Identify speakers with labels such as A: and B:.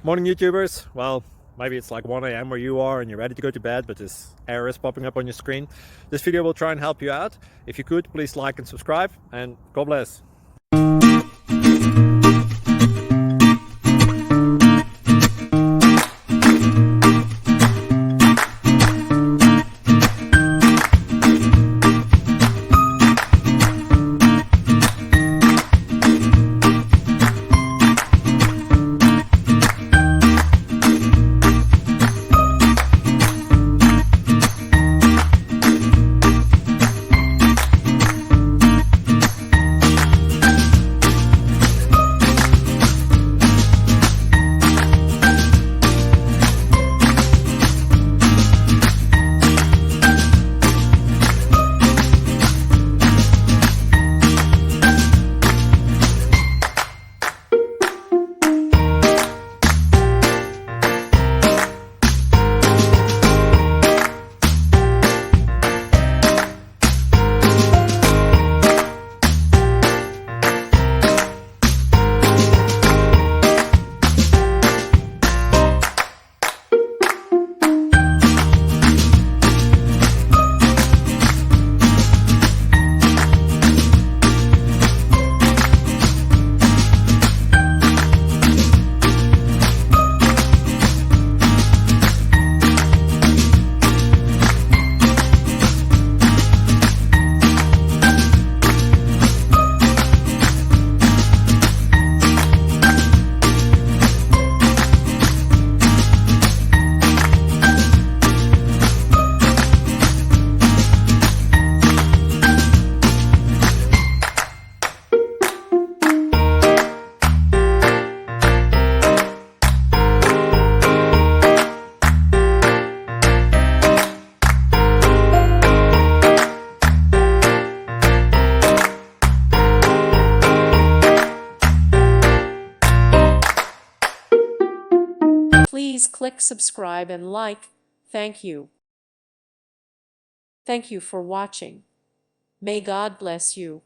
A: Morning YouTubers. Well, maybe it's like 1 a.m. where you are and you're ready to go to bed, but this error is popping up on your screen. This video will try and help you out. If you could, please like and subscribe, and God bless.
B: Please click subscribe and like. Thank you. Thank you for watching. May God bless you.